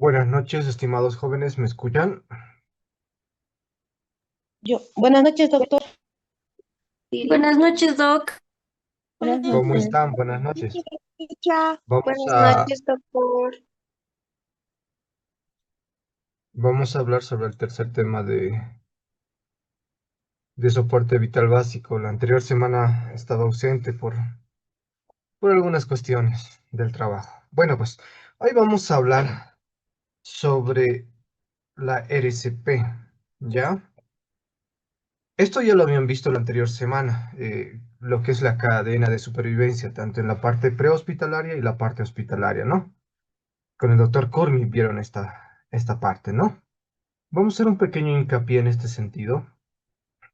Buenas noches, estimados jóvenes, ¿me escuchan? Buenas noches, doctor. Buenas noches, Doc. Buenas ¿Cómo noches. están? Buenas noches. Teacher. Vamos Buenas a, noches, doctor. vamos a hablar sobre el tercer tema de soporte vital básico. La anterior semana estaba ausente por algunas cuestiones del trabajo. Bueno, pues hoy vamos a hablar sobre la RCP, ¿ya? Esto ya lo habían visto la anterior semana, lo que es la cadena de supervivencia, tanto en la parte prehospitalaria y la parte hospitalaria, ¿no? Con el doctor Cormi vieron esta parte, ¿no? Vamos a hacer un pequeño hincapié en este sentido.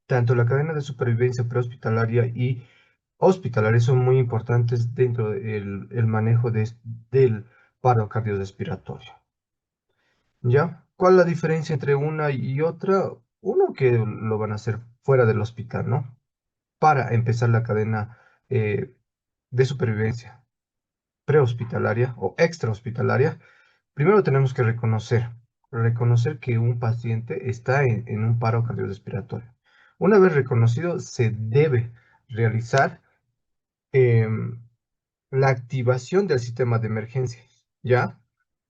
Tanto la cadena de supervivencia prehospitalaria y hospitalaria son muy importantes dentro del el manejo del paro cardiorrespiratorio. ¿Ya? ¿Cuál es la diferencia entre una y otra? Uno que lo van a hacer fuera del hospital, ¿no? Para empezar la cadena de supervivencia prehospitalaria o extrahospitalaria, primero tenemos que reconocer que un paciente está en un paro cardiorrespiratorio. Una vez reconocido, se debe realizar em, la activación del sistema de emergencias, ¿ya?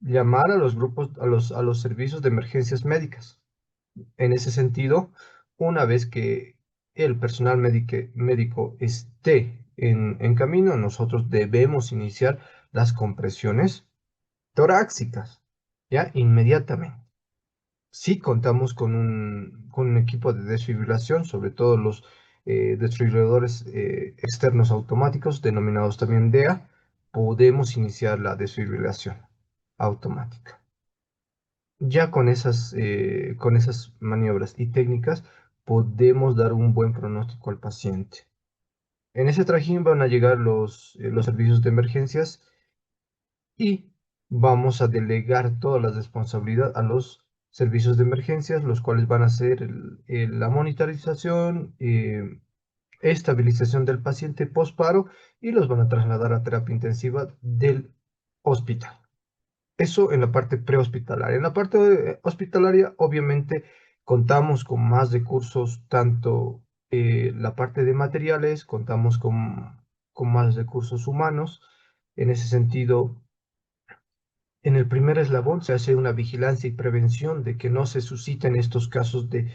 Llamar a los grupos, a los servicios de emergencias médicas. En ese sentido, una vez que el personal médico esté en camino, nosotros debemos iniciar las compresiones torácicas, ¿ya? Inmediatamente. Sí contamos con un equipo de desfibrilación, sobre todo los desfibriladores externos automáticos, denominados también DEA, podemos iniciar la desfibrilación automática. Ya con esas maniobras y técnicas podemos dar un buen pronóstico al paciente. En ese trajín van a llegar los servicios de emergencias y vamos a delegar toda la responsabilidad a los servicios de emergencias, los cuales van a hacer la monitorización, estabilización del paciente posparo y los van a trasladar a terapia intensiva del hospital. Eso en la parte prehospitalaria. En la parte hospitalaria, obviamente, contamos con más recursos, tanto la parte de materiales, contamos con más recursos humanos. En ese sentido, en el primer eslabón se hace una vigilancia y prevención de que no se susciten estos casos de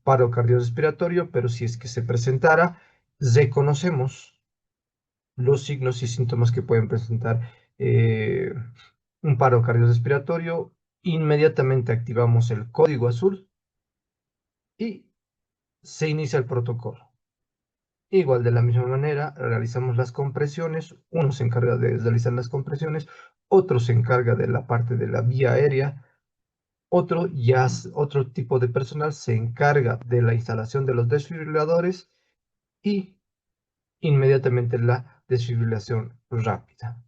paro cardiorrespiratorio, pero si es que se presentara, reconocemos los signos y síntomas que pueden presentar un paro cardiorrespiratorio, inmediatamente activamos el código azul y se inicia el protocolo. Igual de la misma manera, realizamos las compresiones, uno se encarga de realizar las compresiones, otro se encarga de la parte de la vía aérea, otro tipo de personal se encarga de la instalación de los desfibriladores y inmediatamente la desfibrilación rápida.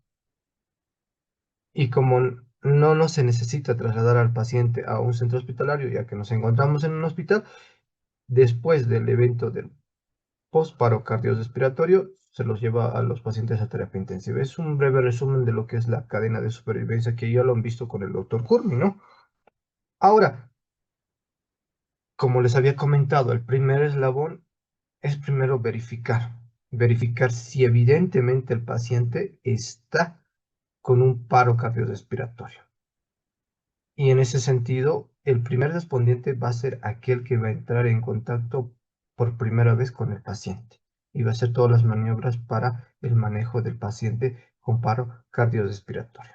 Y como no se necesita trasladar al paciente a un centro hospitalario, ya que nos encontramos en un hospital, después del evento del postparo cardiorrespiratorio, se los lleva a los pacientes a terapia intensiva. Es un breve resumen de lo que es la cadena de supervivencia que ya lo han visto con el doctor Kurmi, ¿no? Ahora, como les había comentado, el primer eslabón es primero verificar si evidentemente el paciente está con un paro cardiorrespiratorio. Y en ese sentido, el primer respondiente va a ser aquel que va a entrar en contacto por primera vez con el paciente y va a hacer todas las maniobras para el manejo del paciente con paro cardiorrespiratorio.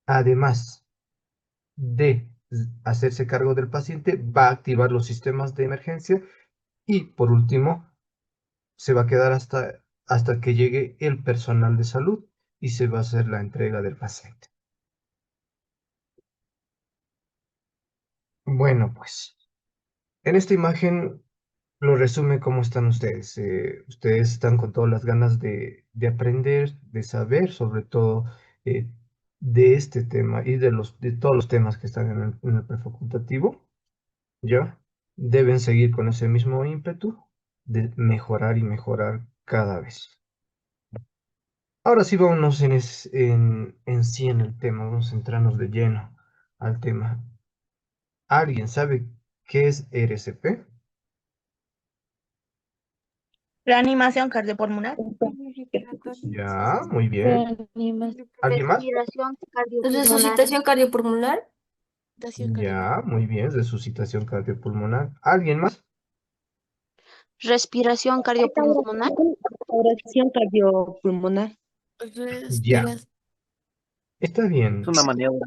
Además de hacerse cargo del paciente, va a activar los sistemas de emergencia y por último, se va a quedar hasta que llegue el personal de salud y se va a hacer la entrega del paciente. Bueno, pues en esta imagen lo resume cómo están ustedes. Ustedes están con todas las ganas de aprender, de saber sobre todo eh, de este tema y de todos los temas que están en el prefacultativo. ¿Ya? Deben seguir con ese mismo ímpetu de mejorar y mejorar cada vez. Ahora sí, vámonos en sí en el tema, vamos a centrarnos de lleno. al tema. ¿Alguien sabe qué es RCP? Reanimación cardiopulmonar. Ya, muy bien. ¿Alguien más? Respiración cardiopulmonar. Resucitación cardiopulmonar. Ya, muy bien. Resucitación cardiopulmonar. ¿Alguien más? Respiración cardiopulmonar. Oración cardiopulmonar. Ya, está bien. Es una maniobra.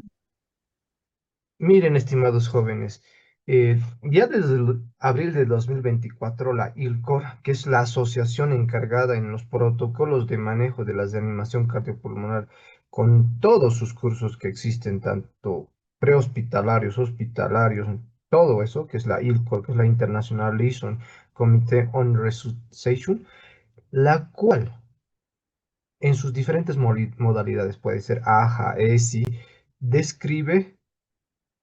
Miren, estimados jóvenes, ya desde el abril de 2024, la ILCOR, que es la asociación encargada en los protocolos de manejo de las de animación cardiopulmonar, con todos sus cursos que existen, tanto prehospitalarios, hospitalarios, todo eso, que es la ILCOR, que es la International Liaison Committee on Resuscitation, la cual en sus diferentes modalidades, puede ser AHA, ESI, describe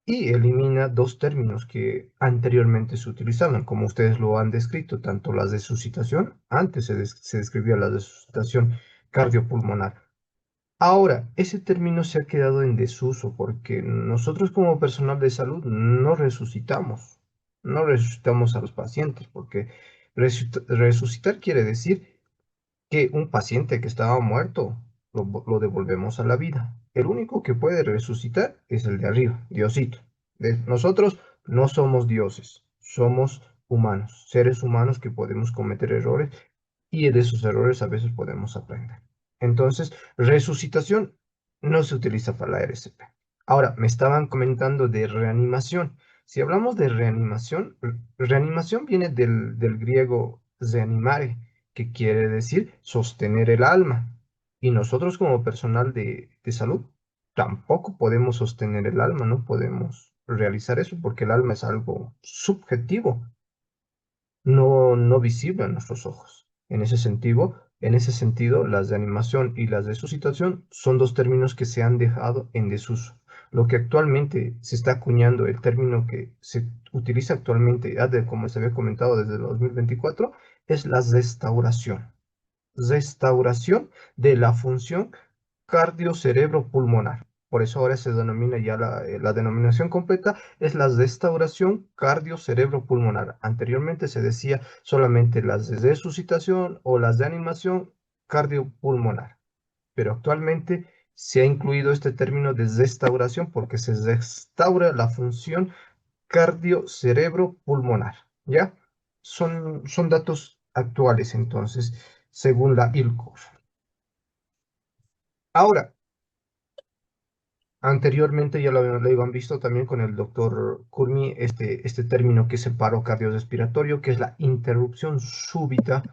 y elimina dos términos que anteriormente se utilizaban, como ustedes lo han descrito, tanto las de suscitación, antes se describía la de suscitación cardiopulmonar. Ahora, ese término se ha quedado en desuso porque nosotros como personal de salud no resucitamos a los pacientes, porque resucitar quiere decir que un paciente que estaba muerto lo devolvemos a la vida. El único que puede resucitar es el de arriba, Diosito. Nosotros no somos dioses, somos humanos, seres humanos que podemos cometer errores y de esos errores a veces podemos aprender. Entonces, resucitación no se utiliza para la RCP. Ahora, me estaban comentando de reanimación. Si hablamos de reanimación, reanimación viene del griego reanimare, que quiere decir sostener el alma. Y nosotros como personal de salud tampoco podemos sostener el alma, no podemos realizar eso porque el alma es algo subjetivo, no visible a nuestros ojos. En ese sentido, las de animación y las de suscitación son dos términos que se han dejado en desuso. Lo que actualmente se está acuñando, el término que se utiliza actualmente, como se había comentado desde el 2024, es la restauración. Restauración de la función cardio-cerebro-pulmonar. Por eso ahora se denomina ya la denominación completa es la restauración cardio-cerebro-pulmonar. Anteriormente se decía solamente las de resucitación o las de animación cardiopulmonar, pero actualmente se ha incluido este término de restauración porque se restaura la función cardio-cerebro-pulmonar, ¿ya? Son datos actuales entonces, según la ILCOR. Ahora, anteriormente ya lo habían visto también con el doctor Kurmi, este término que es el paro cardiorrespiratorio, que es la interrupción súbita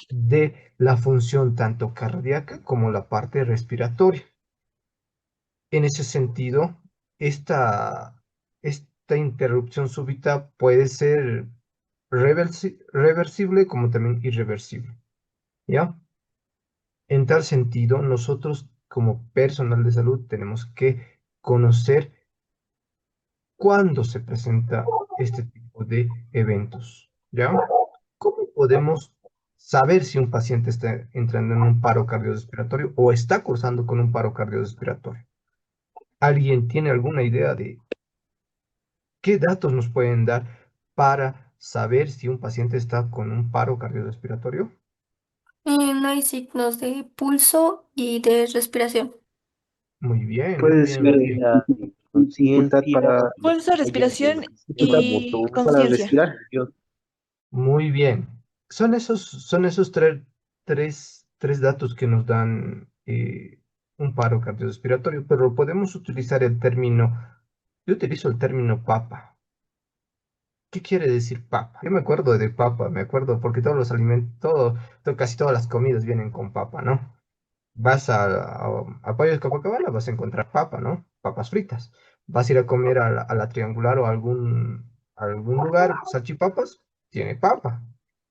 de la función tanto cardíaca como la parte respiratoria. En ese sentido, esta interrupción súbita puede ser reversible como también irreversible, ¿ya? En tal sentido, nosotros como personal de salud tenemos que conocer cuándo se presenta este tipo de eventos, ¿ya? ¿Cómo podemos saber si un paciente está entrando en un paro cardiorrespiratorio o está cursando con un paro cardiorrespiratorio? ¿Alguien tiene alguna idea de qué datos nos pueden dar para saber si un paciente está con un paro cardiorrespiratorio? No hay signos de pulso y de respiración. Muy bien, muy Puede bien, ser muy bien. dificultad para, Pulso, respiración y para conciencia. respirar. Muy bien. Son esos tres datos que nos dan un paro cardiorrespiratorio, pero podemos utilizar el término, yo utilizo el término PAPA. ¿Qué quiere decir papa? Yo me acuerdo de papa, me acuerdo porque todos los alimentos, casi todas las comidas vienen con papa, ¿no? Vas a Pollos Copacabana, vas a encontrar papa, ¿no? Papas fritas. Vas a ir a comer a la Triangular o a algún lugar, salchipapas, tiene papa.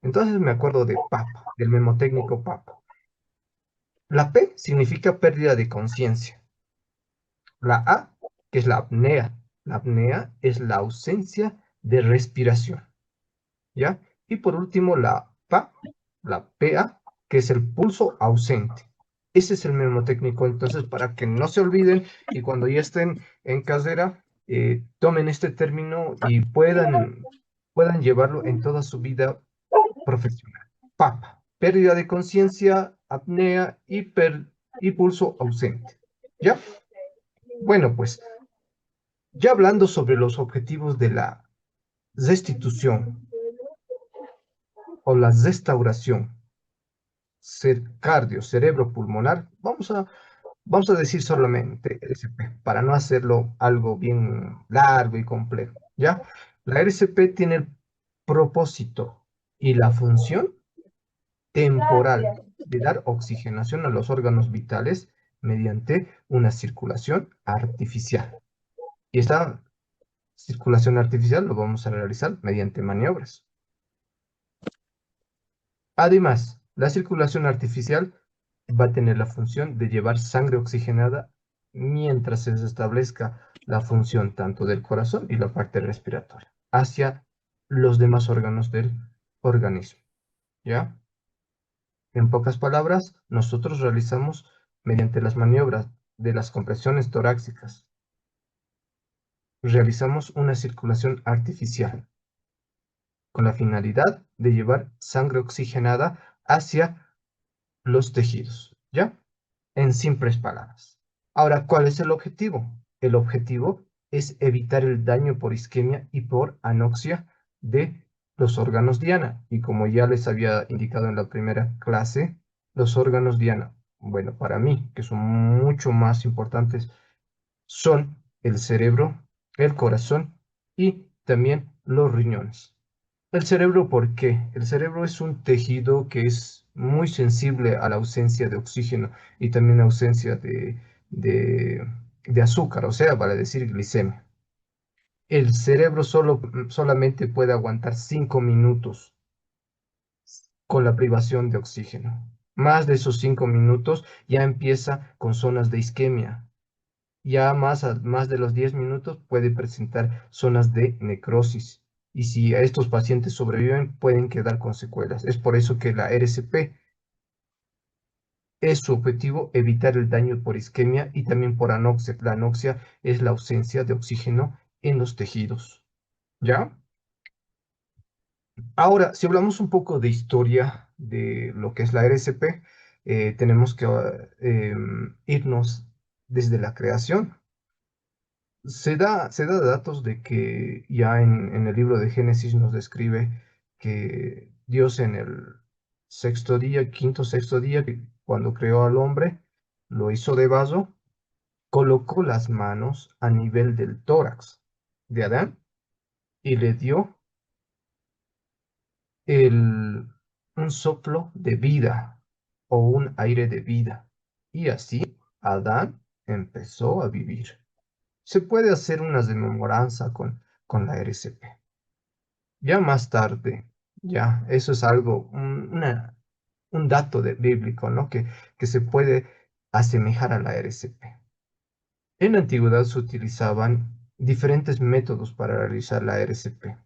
Entonces me acuerdo de papa, del memotécnico papa. La P significa pérdida de conciencia. La A, que es la apnea. La apnea es la ausencia de respiración. ¿Ya? Y por último, la PA, que es el pulso ausente. Ese es el mnemotécnico, entonces, para que no se olviden y cuando ya estén en carrera, tomen este término y puedan llevarlo en toda su vida profesional. PAP, pérdida de conciencia, apnea y pulso ausente. ¿Ya? Bueno, pues, ya hablando sobre los objetivos de la restitución o la restauración cardio cerebro-pulmonar, vamos a decir solamente RCP, para no hacerlo algo bien largo y complejo, ¿ya? La RCP tiene el propósito y la función temporal de dar oxigenación a los órganos vitales mediante una circulación artificial. Y esta circulación artificial lo vamos a realizar mediante maniobras. Además, la circulación artificial va a tener la función de llevar sangre oxigenada mientras se establezca la función tanto del corazón y la parte respiratoria hacia los demás órganos del organismo. ¿Ya? En pocas palabras, nosotros realizamos mediante las maniobras de las compresiones torácicas, realizamos una circulación artificial con la finalidad de llevar sangre oxigenada hacia los tejidos, ¿ya? En simples palabras. Ahora, ¿cuál es el objetivo? El objetivo es evitar el daño por isquemia y por anoxia de los órganos diana. Y como ya les había indicado en la primera clase, los órganos diana, bueno, para mí, que son mucho más importantes, son el cerebro, el corazón y también los riñones. El cerebro, ¿por qué? El cerebro es un tejido que es muy sensible a la ausencia de oxígeno y también ausencia de, de azúcar, o sea, vale decir glicemia. El cerebro solamente puede aguantar 5 minutos con la privación de oxígeno. Más de esos 5 minutos ya empieza con zonas de isquemia. Ya más de los 10 minutos puede presentar zonas de necrosis. Y si a estos pacientes sobreviven, pueden quedar con secuelas. Es por eso que la RCP es su objetivo evitar el daño por isquemia y también por anoxia. La anoxia es la ausencia de oxígeno en los tejidos. ¿Ya? Ahora, si hablamos un poco de historia de lo que es la RCP, tenemos que irnos desde la creación. Se da datos de que ya en el libro de Génesis nos describe que Dios en el sexto día, quinto, sexto día, cuando creó al hombre, lo hizo de vaso, colocó las manos a nivel del tórax de Adán y le dio un soplo de vida o un aire de vida. Y así Adán empezó a vivir. Se puede hacer una rememoranza con la RCP. Ya más tarde, ya, eso es algo, un dato bíblico, ¿no? Que se puede asemejar a la RCP. En la antigüedad se utilizaban diferentes métodos para realizar la RCP,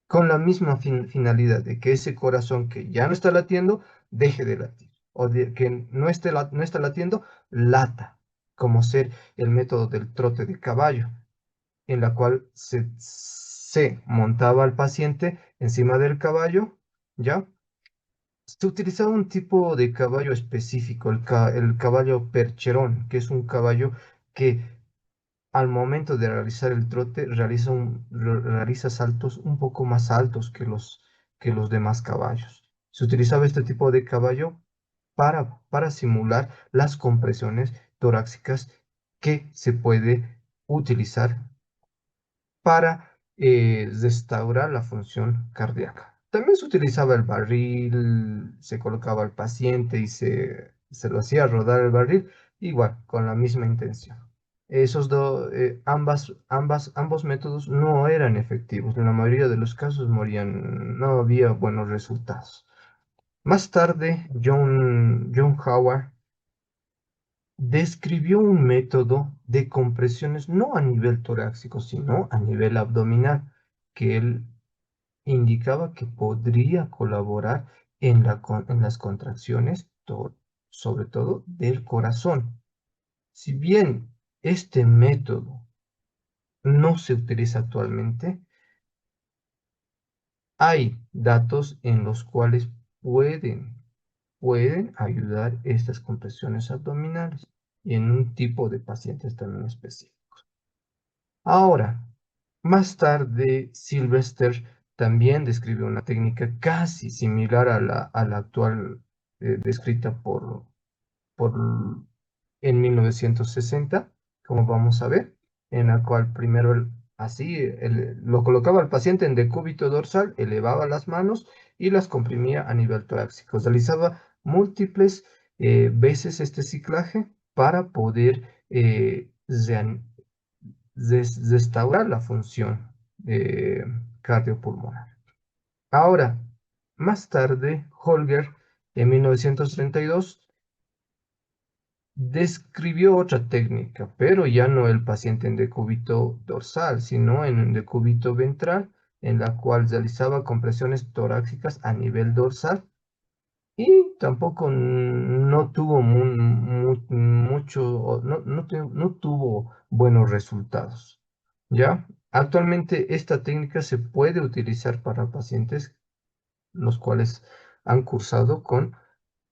con la misma finalidad de que ese corazón que ya no está latiendo, deje de latir, o de que no está latiendo, lata, como ser el método del trote de caballo, en la cual se montaba al paciente encima del caballo, ¿ya? Se utilizaba un tipo de caballo específico, el caballo percherón, que es un caballo que al momento de realizar el trote realiza saltos un poco más altos que los demás caballos. Se utilizaba este tipo de caballo para simular las compresiones torácicas que se puede utilizar para restaurar la función cardíaca. También se utilizaba el barril, se colocaba al paciente y se lo hacía rodar el barril, igual, con la misma intención. Ambos métodos no eran efectivos. En la mayoría de los casos morían, no había buenos resultados. Más tarde, John Howard describió un método de compresiones no a nivel torácico, sino a nivel abdominal, que él indicaba que podría colaborar en las contracciones, sobre todo del corazón. Si bien este método no se utiliza actualmente. Hay datos en los cuales pueden ayudar estas compresiones abdominales y en un tipo de pacientes también específicos. Ahora, más tarde, Sylvester también describió una técnica casi similar a la actual descrita por en 1960, como vamos a ver, en la cual primero lo colocaba al paciente en decúbito dorsal, elevaba las manos y las comprimía a nivel torácico. Realizaba múltiples veces este ciclaje para poder restaurar la función cardiopulmonar. Ahora, más tarde, Holger, en 1932, describió otra técnica, pero ya no el paciente en decúbito dorsal, sino en decúbito ventral, en la cual realizaba compresiones torácicas a nivel dorsal y tampoco no tuvo mucho, no tuvo buenos resultados. ¿Ya? Actualmente esta técnica se puede utilizar para pacientes los cuales han cursado con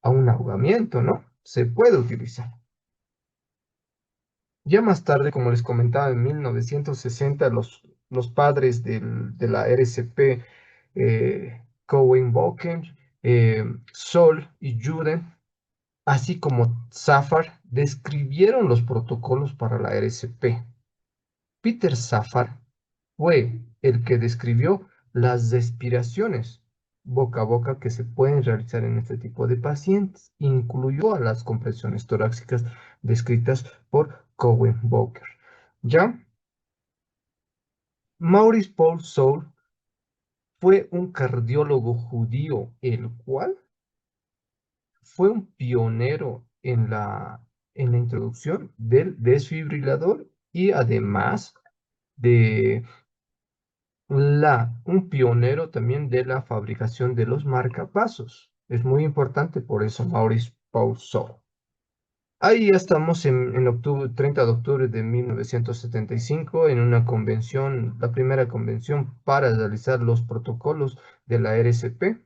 a un ahogamiento, ¿no? Se puede utilizar. Ya más tarde, como les comentaba, en 1960, los padres de la RCP, Cohen-Boken, Sol y Juden, así como Safar, describieron los protocolos para la RCP. Peter Safar fue el que describió las respiraciones boca a boca que se pueden realizar en este tipo de pacientes. Incluyó a las compresiones torácicas descritas por Cohen-Bowker. ¿Ya? Maurice Paul Soul fue un cardiólogo judío, el cual fue un pionero en la introducción del desfibrilador y además de un pionero también de la fabricación de los marcapasos. Es muy importante por eso Maurice Paul Soul. Ahí ya estamos en octubre, 30 de octubre de 1975 en una convención, la primera convención para realizar los protocolos de la RCP,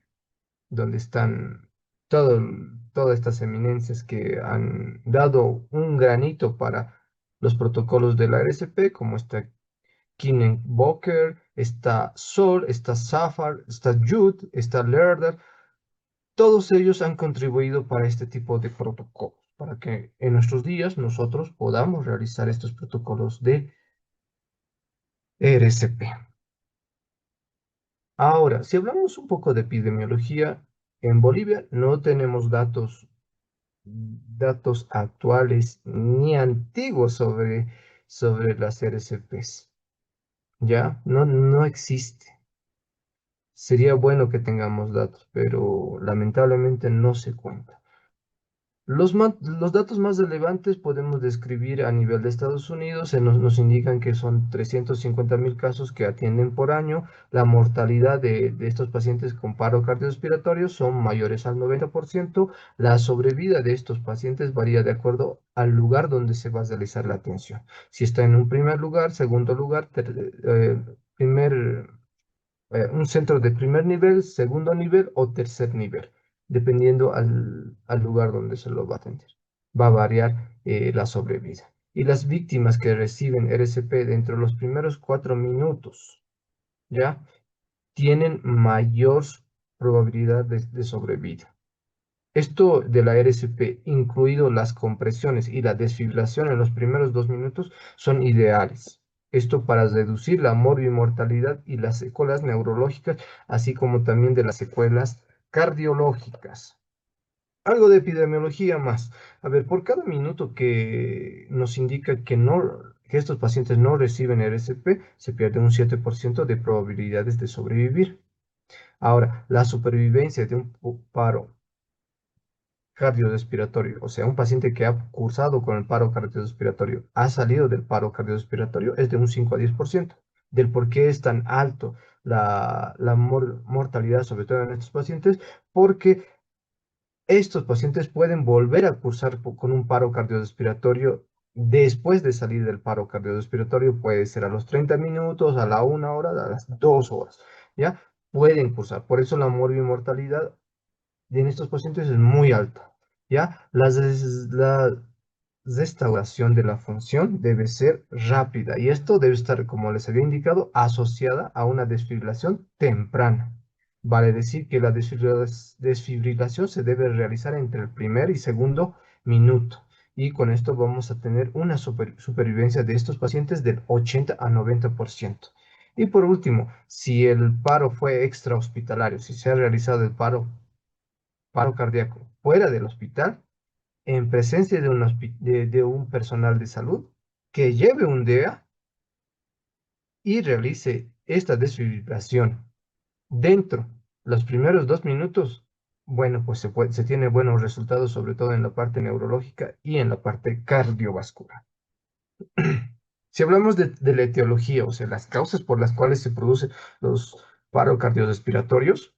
donde están todas estas eminencias que han dado un granito para los protocolos de la RCP, como está Kinen Boker, está Sol, está Safar, está Jude, está Lerner. Todos ellos han contribuido para este tipo de protocolos, para que en nuestros días nosotros podamos realizar estos protocolos de RCP. Ahora, si hablamos un poco de epidemiología, en Bolivia no tenemos datos actuales ni antiguos sobre las RCPs. ¿Ya? No existe. Sería bueno que tengamos datos, pero lamentablemente no se cuenta. Los datos más relevantes podemos describir a nivel de Estados Unidos, nos indican que son 350.000 casos que atienden por año. La mortalidad de estos pacientes con paro cardiorrespiratorio son mayores al 90%. La sobrevida de estos pacientes varía de acuerdo al lugar donde se va a realizar la atención. Si está en un primer lugar, segundo lugar, un centro de primer nivel, segundo nivel o tercer nivel, dependiendo al lugar donde se lo va a atender. Va a variar la sobrevida. Y las víctimas que reciben RCP dentro de los primeros 4 minutos, ¿ya? Tienen mayor probabilidad de sobrevida. Esto de la RCP, incluido las compresiones y la desfibrilación en los primeros 2 minutos, son ideales. Esto para reducir la morbimortalidad y las secuelas neurológicas, así como también de las secuelas cardiológicas. Algo de epidemiología más. A ver, por cada minuto que nos indica que estos pacientes no reciben RCP, se pierde un 7% de probabilidades de sobrevivir. Ahora, la supervivencia de un paro cardiorrespiratorio, o sea, un paciente que ha cursado con el paro cardiorrespiratorio, ha salido del paro cardiorrespiratorio, es de un 5 a 10%. Del por qué es tan alto la mortalidad, sobre todo en estos pacientes, porque estos pacientes pueden volver a cursar con un paro cardiorrespiratorio después de salir del paro cardiorrespiratorio, puede ser a los 30 minutos, a la 1 hora, a las 2 horas, ¿ya? Pueden cursar. Por eso la mortalidad en estos pacientes es muy alta, ¿ya? La restauración de la función debe ser rápida y esto debe estar, como les había indicado, asociada a una desfibrilación temprana. Vale decir que la desfibrilación se debe realizar entre el primer y segundo minuto y con esto vamos a tener una supervivencia de estos pacientes del 80 a 90%. Y por último, si el paro fue extrahospitalario, si se ha realizado el paro cardíaco fuera del hospital, en presencia de de un personal de salud que lleve un DEA y realice esta desfibrilación dentro los primeros 2 minutos, bueno, pues se tiene buenos resultados, sobre todo en la parte neurológica y en la parte cardiovascular. Si hablamos de la etiología, o sea, las causas por las cuales se producen los paros cardiorrespiratorios,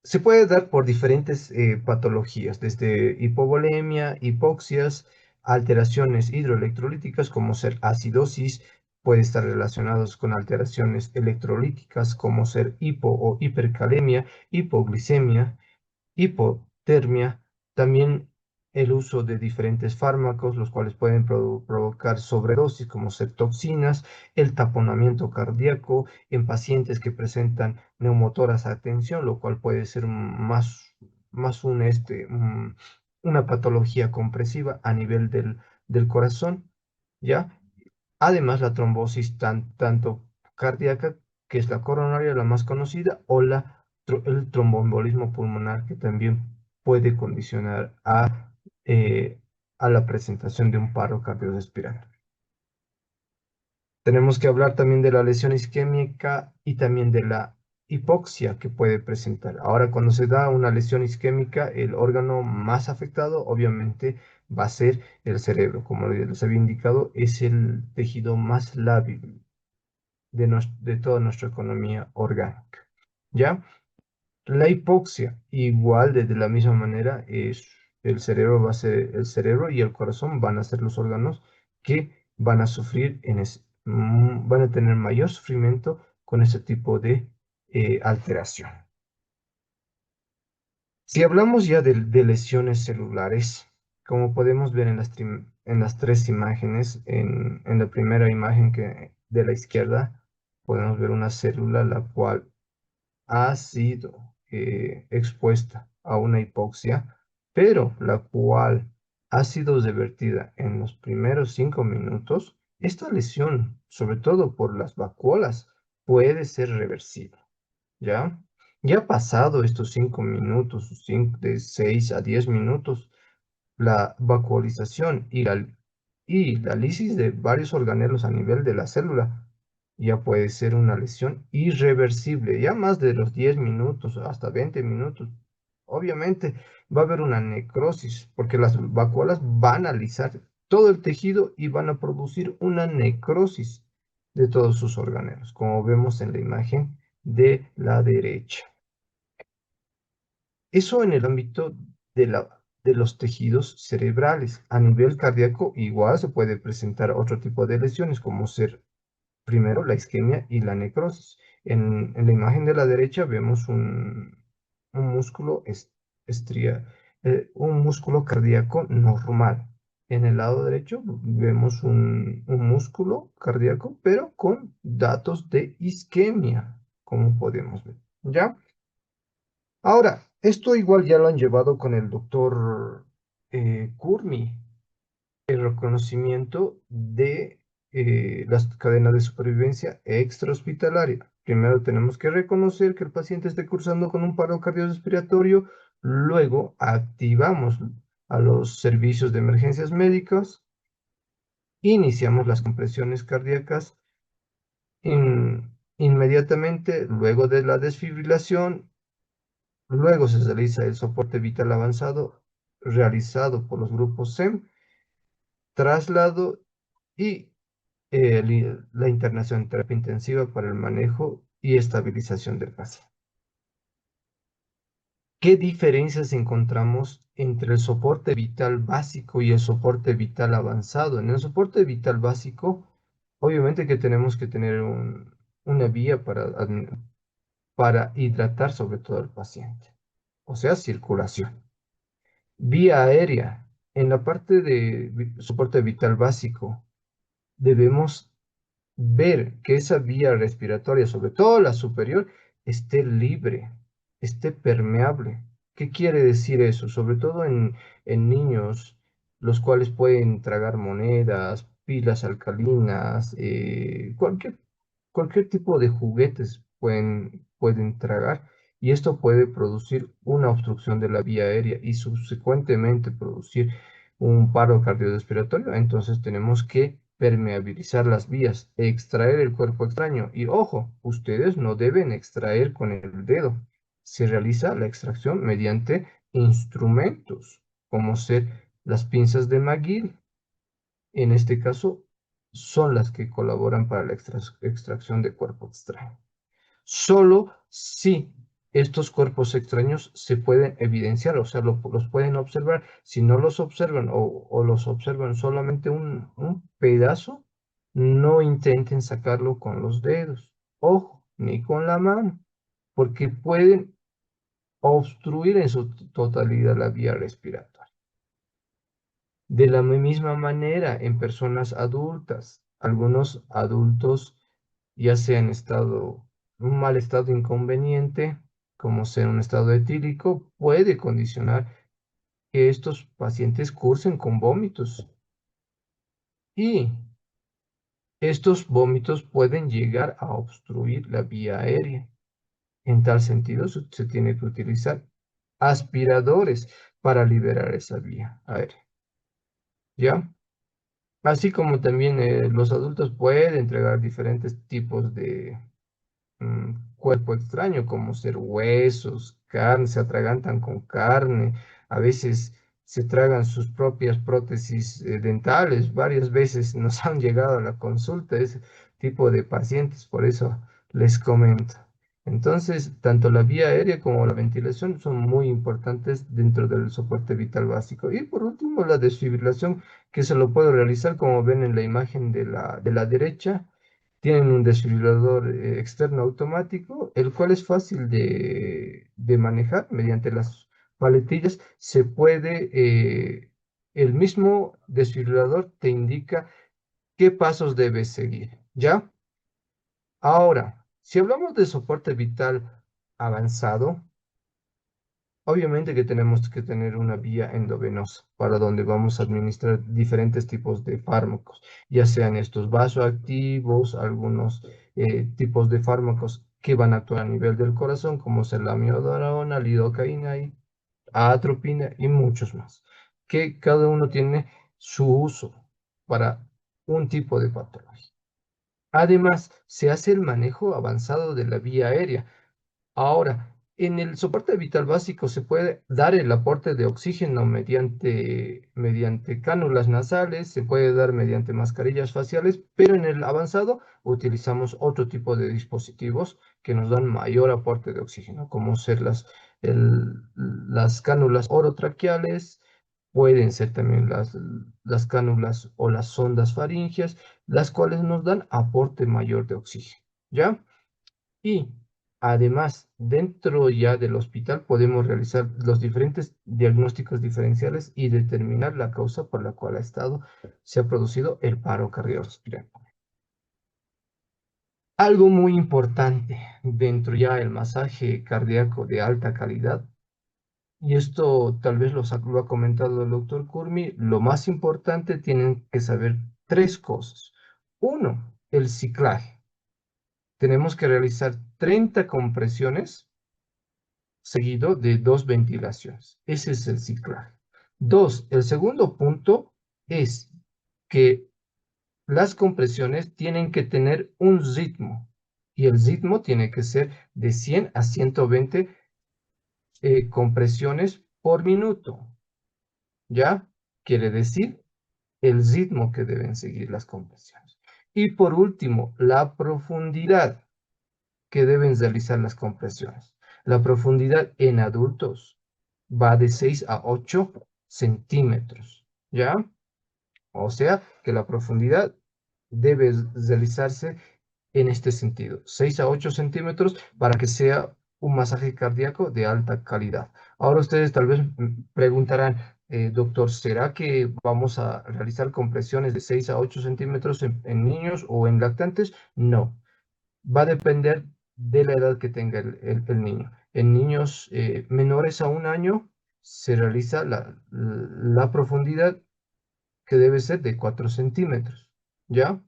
se puede dar por diferentes patologías, desde hipovolemia, hipoxias, alteraciones hidroelectrolíticas como ser acidosis, puede estar relacionados con alteraciones electrolíticas como ser hipo o hipercalemia, hipoglicemia, hipotermia, también el uso de diferentes fármacos, los cuales pueden provocar sobredosis, como ser toxinas, el taponamiento cardíaco en pacientes que presentan neumotoras a tensión, lo cual puede ser más una patología compresiva a nivel del corazón, ¿ya? Además, la trombosis tanto cardíaca, que es la coronaria, la más conocida, o el tromboembolismo pulmonar, que también puede condicionar a la presentación de un paro cardiorrespiratorio. Tenemos que hablar también de la lesión isquémica y también de la hipoxia que puede presentar. Ahora, cuando se da una lesión isquémica, el órgano más afectado, obviamente, va a ser el cerebro. Como les había indicado, es el tejido más lábil de toda nuestra economía orgánica. ¿Ya? La hipoxia, igual de la misma manera, es el cerebro va a ser el cerebro y el corazón van a ser los órganos que van a sufrir van a tener mayor sufrimiento con ese tipo de alteración. Si hablamos ya de lesiones celulares, como podemos ver en las tres imágenes, en la primera imagen de la izquierda, podemos ver una célula la cual ha sido expuesta a una hipoxia, pero la cual ha sido revertida en los primeros 5 minutos. Esta lesión, sobre todo por las vacuolas, puede ser reversible, ¿ya? Ya pasado estos 5 minutos, de 6 a 10 minutos, la vacuolización y la lisis de varios organelos a nivel de la célula ya puede ser una lesión irreversible, ya más de los 10 minutos hasta 20 minutos. Obviamente va a haber una necrosis porque las vacuolas van a lisar todo el tejido y van a producir una necrosis de todos sus organelos, como vemos en la imagen de la derecha. Eso en el ámbito de los tejidos cerebrales. A nivel cardíaco, igual se puede presentar otro tipo de lesiones, como ser primero la isquemia y la necrosis. En la imagen de la derecha vemos un músculo un músculo cardíaco normal. En el lado derecho vemos un músculo cardíaco, pero con datos de isquemia, como podemos ver. ¿Ya? Ahora, esto igual ya lo han llevado con el doctor Kurmi, el reconocimiento de las cadenas de supervivencia extrahospitalaria. Primero tenemos que reconocer que el paciente esté cursando con un paro cardiorrespiratorio, luego activamos a los servicios de emergencias médicas, iniciamos las compresiones cardíacas inmediatamente, luego de la desfibrilación. Luego se realiza el soporte vital avanzado realizado por los grupos SEM, traslado y la internación en terapia intensiva para el manejo y estabilización del paciente. ¿Qué diferencias encontramos entre el soporte vital básico y el soporte vital avanzado? En el soporte vital básico, obviamente que tenemos que tener una vía para hidratar sobre todo al paciente, o sea, circulación. Vía aérea. En la parte de soporte vital básico, debemos ver que esa vía respiratoria, sobre todo la superior, esté libre, esté permeable. ¿Qué quiere decir eso? Sobre todo en niños, los cuales pueden tragar monedas, pilas alcalinas, cualquier tipo de juguetes pueden tragar, y esto puede producir una obstrucción de la vía aérea y subsecuentemente producir un paro cardiorrespiratorio. Entonces tenemos que permeabilizar las vías, extraer el cuerpo extraño. Y ojo, ustedes no deben extraer con el dedo. Se realiza la extracción mediante instrumentos, como ser las pinzas de McGill. En este caso, son las que colaboran para la extracción de cuerpo extraño. Solo si estos cuerpos extraños se pueden evidenciar, o sea, los pueden observar. Si no los observan o los observan solamente un pedazo, no intenten sacarlo con los dedos, ojo, ni con la mano, porque pueden obstruir en su totalidad la vía respiratoria. De la misma manera, en personas adultas, algunos adultos ya sea en un mal estado inconveniente, como ser un estado etílico, puede condicionar que estos pacientes cursen con vómitos. Y estos vómitos pueden llegar a obstruir la vía aérea. En tal sentido, se tiene que utilizar aspiradores para liberar esa vía aérea. ¿Ya? Así como también los adultos pueden entregar diferentes tipos de cuerpo extraño, como ser huesos, carne, se atragantan con carne, a veces se tragan sus propias prótesis dentales. Varias veces nos han llegado a la consulta ese tipo de pacientes, por eso les comento. Entonces, tanto la vía aérea como la ventilación son muy importantes dentro del soporte vital básico. Y por último, la desfibrilación, que se lo puedo realizar, como ven en la imagen de la derecha. Tienen un desfibrilador externo automático, el cual es fácil de manejar mediante las paletillas. El mismo desfibrilador te indica qué pasos debes seguir, ¿ya? Ahora, si hablamos de soporte vital avanzado, obviamente que tenemos que tener una vía endovenosa para donde vamos a administrar diferentes tipos de fármacos, ya sean estos vasoactivos, algunos tipos de fármacos que van a actuar a nivel del corazón, como ser la amiodarona, lidocaína y atropina y muchos más, que cada uno tiene su uso para un tipo de patología. Además, se hace el manejo avanzado de la vía aérea. Ahora, en el soporte vital básico se puede dar el aporte de oxígeno mediante cánulas nasales, se puede dar mediante mascarillas faciales, pero en el avanzado utilizamos otro tipo de dispositivos que nos dan mayor aporte de oxígeno, como ser las cánulas orotraqueales, pueden ser también las cánulas o las sondas faringias, las cuales nos dan aporte mayor de oxígeno, ¿ya? Y además, dentro ya del hospital podemos realizar los diferentes diagnósticos diferenciales y determinar la causa por la cual se ha producido el paro cardiorrespiratorio. Algo muy importante dentro ya del masaje cardíaco de alta calidad, y esto tal vez lo ha comentado el doctor Kurmi, lo más importante tienen que saber tres cosas. Uno, el ciclaje. Tenemos que realizar 30 compresiones seguido de 2 ventilaciones. Ese es el ciclaje. Dos, el segundo punto es que las compresiones tienen que tener un ritmo, y el ritmo tiene que ser de 100 a 120 compresiones por minuto. ¿Ya? Quiere decir el ritmo que deben seguir las compresiones. Y por último, la profundidad que deben realizar las compresiones. La profundidad en adultos va de 6 a 8 centímetros, ¿ya? O sea, que la profundidad debe realizarse en este sentido, 6 a 8 centímetros para que sea un masaje cardíaco de alta calidad. Ahora ustedes tal vez preguntarán, doctor, ¿será que vamos a realizar compresiones de 6 a 8 centímetros en niños o en lactantes? No, va a depender de la edad que tenga el niño. En niños menores a 1 año se realiza la profundidad que debe ser de 4 centímetros, ¿ya?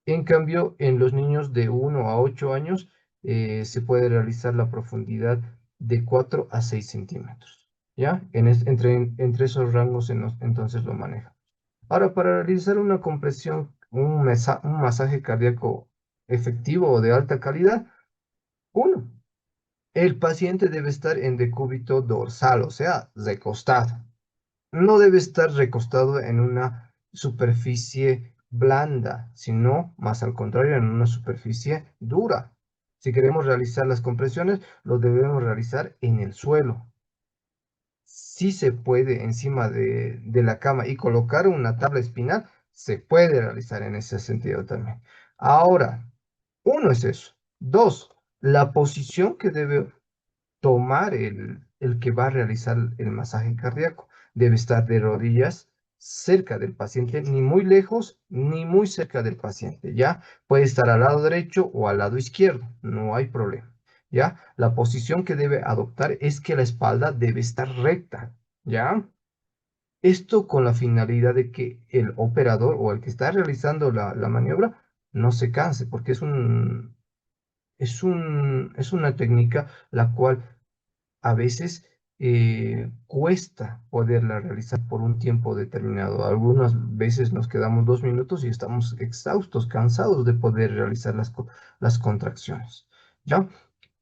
En cambio, en los niños de 1 a 8 años se puede realizar la profundidad de 4 a 6 centímetros, ¿ya? Entre esos rangos entonces lo maneja. Ahora, para realizar una compresión, un masaje cardíaco efectivo o de alta calidad, uno, el paciente debe estar en decúbito dorsal, o sea, recostado. No debe estar recostado en una superficie blanda, sino más al contrario, en una superficie dura. Si queremos realizar las compresiones, lo debemos realizar en el suelo. Si se puede encima de la cama y colocar una tabla espinal, se puede realizar en ese sentido también. Ahora, uno es eso. Dos, la posición que debe tomar el que va a realizar el masaje cardíaco. Debe estar de rodillas cerca del paciente, ni muy lejos, ni muy cerca del paciente, ¿ya? Puede estar al lado derecho o al lado izquierdo, no hay problema, ¿ya? La posición que debe adoptar es que la espalda debe estar recta, ¿ya? Esto con la finalidad de que el operador o el que está realizando la maniobra no se canse, porque es una técnica la cual a veces cuesta poderla realizar por un tiempo determinado. Algunas veces nos quedamos 2 minutos y estamos exhaustos, cansados de poder realizar las contracciones. ¿Ya?